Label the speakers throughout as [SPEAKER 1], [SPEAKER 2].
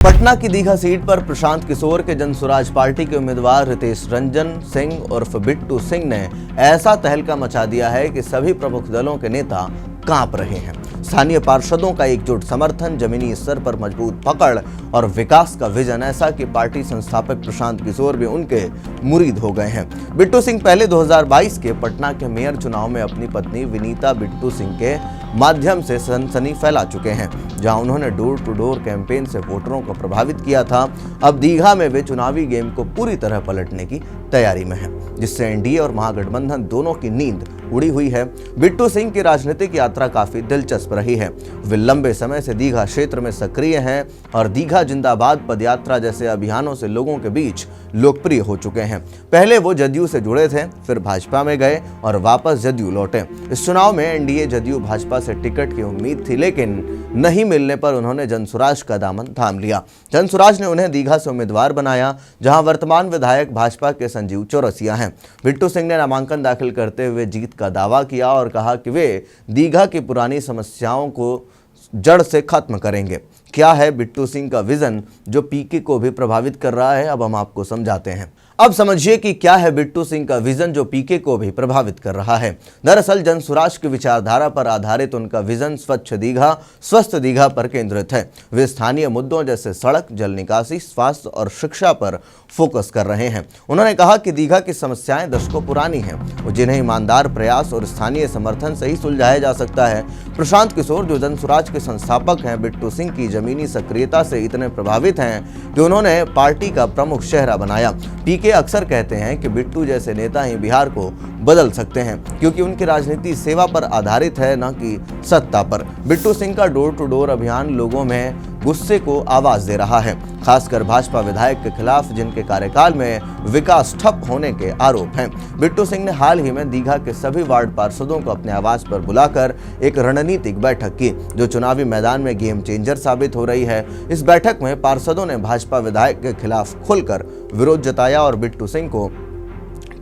[SPEAKER 1] पटना की दीघा सीट पर प्रशांत किशोर के जनसुराज पार्टी के उम्मीदवार रितेश रंजन सिंह उर्फ बिट्टू सिंह ने ऐसा तहलका मचा दिया है कि सभी प्रमुख दलों के नेता कांप रहे हैं। स्थानीय पार्षदों का एकजुट समर्थन, जमीनी स्तर पर मजबूत पकड़ और विकास का विजन, ऐसा कि पार्टी संस्थापक प्रशांत किशोर भी उनके मुरीद हो गए हैं। बिट्टू सिंह पहले 2022 के पटना के मेयर चुनाव में अपनी पत्नी विनीता बिट्टू सिंह के माध्यम से सनसनी फैला चुके हैं, जहां उन्होंने डोर टू डोर कैंपेन से वोटरों को प्रभावित किया था। अब दीघा में वे चुनावी गेम को पूरी तरह पलटने की तैयारी में हैं, जिससे एनडीए और महागठबंधन दोनों की नींद उड़ी हुई है। बिट्टू सिंह की राजनीतिक यात्रा काफी दिलचस्प रही है। वे लंबे समय से दीघा क्षेत्र में सक्रिय हैं और दीघा जिंदाबाद पदयात्रा जैसे अभियानों से लोगों के बीच लोकप्रिय हो चुके हैं। पहले वो जदयू से जुड़े थे, फिर भाजपा में गए और वापस जदयू लौटे। इस चुनाव में एनडीए जदयू भाजपा से टिकट की उम्मीद थी, लेकिन नहीं मिलने पर उन्होंने जनसुराज का दामन थाम लिया। जनसुराज ने उन्हें दीघा से उम्मीदवार बनाया, जहां वर्तमान विधायक भाजपा के संजीव चौरसिया हैं। बिट्टू सिंह ने नामांकन दाखिल करते हुए जीत का दावा किया और कहा कि वे दीघा की पुरानी समस्याओं को जड़ से खत्म करेंगे। क्या है बिट्टू सिंह का विजन जो पीके को भी प्रभावित कर रहा है, अब हम आपको समझाते हैं। अब समझिए कि क्या है बिट्टू सिंह का विजन जो पीके को भी प्रभावित कर रहा है। दरअसल जनसुराज की विचारधारा पर आधारित उनका विजन स्वच्छ दीघा, स्वस्थ दीघा पर केंद्रित है। वे स्थानीय मुद्दों जैसे सड़क, जल निकासी, स्वास्थ्य और शिक्षा पर फोकस कर रहे हैं। उन्होंने कहा कि दीघा की समस्याएं दशकों पुरानी हैं, जिन्हें ईमानदार प्रयास और स्थानीय समर्थन से ही सुलझाया जा सकता है। प्रशांत किशोर, जो जनसुराज के संस्थापक हैं, बिट्टू सिंह की जमीनी सक्रियता से इतने प्रभावित हैं कि उन्होंने पार्टी का प्रमुख चेहरा बनाया। पीके अक्सर कहते हैं कि बिट्टू जैसे नेता ही बिहार को बदल सकते हैं, क्योंकि उनकी राजनीति सेवा पर आधारित है, न कि सत्ता पर। बिट्टू सिंह का डोर टू डोर अभियान लोगों में गुस्से को आवाज दे रहा है, खासकर भाजपा विधायक के खिलाफ, जिनके कार्यकाल में विकास ठप होने के आरोप हैं। बिट्टू सिंह ने हाल ही में दीघा के सभी वार्ड पार्षदों को अपने आवास पर बुलाकर एक रणनीतिक बैठक की, जो चुनावी मैदान में गेम चेंजर साबित हो रही है। इस बैठक में पार्षदों ने भाजपा विधायक के खिलाफ खुलकर विरोध जताया और बिट्टू सिंह को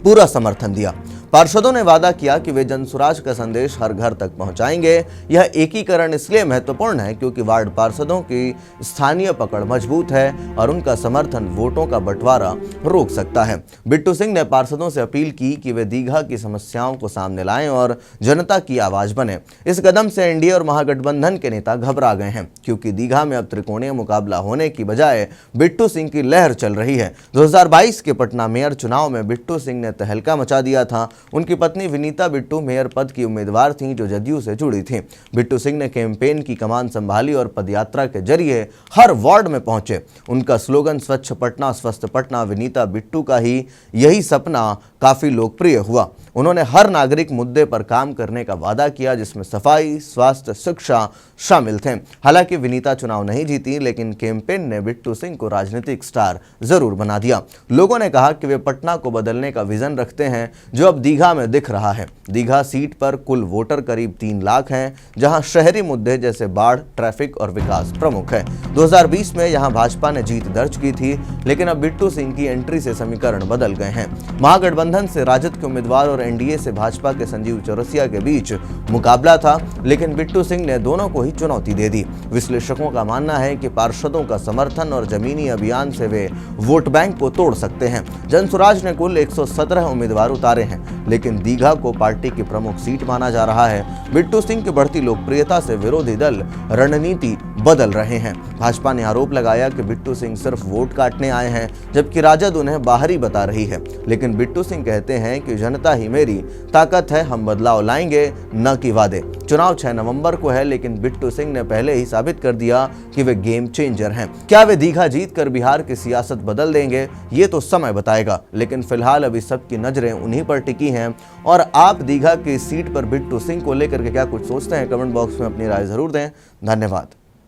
[SPEAKER 1] पूरा समर्थन दिया। पार्षदों ने वादा किया कि वे जनसुराज का संदेश हर घर तक पहुंचाएंगे। यह एकीकरण इसलिए महत्वपूर्ण है क्योंकि वार्ड पार्षदों की स्थानीय पकड़ मजबूत है और उनका समर्थन वोटों का बंटवारा रोक सकता है। बिट्टू सिंह ने पार्षदों से अपील की कि वे दीघा की समस्याओं को सामने लाएं और जनता की आवाज बने। इस कदम से एनडीए और महागठबंधन के नेता घबरा गए हैं, क्योंकि दीघा में अब त्रिकोणीय मुकाबला होने की बजाय बिट्टू सिंह की लहर चल रही है। 2022 के पटना मेयर चुनाव में बिट्टू सिंह ने तहलका मचा दिया था। उनकी पत्नी विनीता बिट्टू मेयर पद की उम्मीदवार थीं, जो जदयू से जुड़ी थीं। बिट्टू सिंह ने कैंपेन की कमान संभाली और पदयात्रा के जरिए हर वार्ड में पहुंचे। उनका स्लोगन स्वच्छ पटना, स्वस्थ पटना, विनीता बिट्टू का ही यही सपना काफी लोकप्रिय हुआ। उन्होंने हर नागरिक मुद्दे पर काम करने का वादा किया, जिसमें सफाई, स्वास्थ्य, शिक्षा शामिल थे। हालांकि विनीता चुनाव नहीं जीती, लेकिन कैंपेन ने बिट्टू सिंह को राजनीतिक स्टार जरूर बना दिया। लोगों ने कहा कि वे पटना को बदलने का विजन रखते हैं, जो अब दीघा में दिख रहा है। दीघा सीट पर कुल वोटर करीब 3 लाख हैं, जहां शहरी मुद्दे जैसे बाढ़, ट्रैफिक और विकास प्रमुख है। 2020 में यहां भाजपा ने जीत दर्ज की थी, लेकिन अब बिट्टू सिंह की एंट्री से समीकरण बदल गए हैं। महागठबंधन से राजद के उम्मीदवार और एनडीए से भाजपा के संजीव चौरसिया के बीच मुकाबला था, लेकिन बिट्टू सिंह ने दोनों को ही चुनौती दे दी। विश्लेषकों का मानना है कि पार्षदों का समर्थन और जमीनी अभियान से वे वोट बैंक को तोड़ सकते हैं। जनसुराज ने कुल 117 उम्मीदवार उतारे हैं, लेकिन दीघा को पार्टी की प्रमुख सीट माना जा रहा है। बिट्टू सिंह की बढ़ती लोकप्रियता से विरोधी दल रणनीति बदल रहे हैं। भाजपा ने आरोप लगाया कि बिट्टू सिंह सिर्फ वोट काटने आए हैं, जबकि राजद उन्हें बाहरी बता रही है। लेकिन बिट्टू सिंह कहते हैं कि जनता ही मेरी ताकत है, हम बदलाव लाएंगे, न कि वादे। चुनाव 6 नवंबर को है, लेकिन बिट्टू सिंह ने पहले ही साबित कर दिया कि वे गेम चेंजर हैं। क्या वे दीघा जीत कर बिहार की सियासत बदल देंगे, ये तो समय बताएगा। लेकिन फिलहाल अभी सबकी नजरें उन्हीं पर टिकी हैं। और आप दीघा की सीट पर बिट्टू सिंह को लेकर के क्या कुछ सोचते हैं, कमेंट बॉक्स में अपनी राय जरूर दें। धन्यवाद।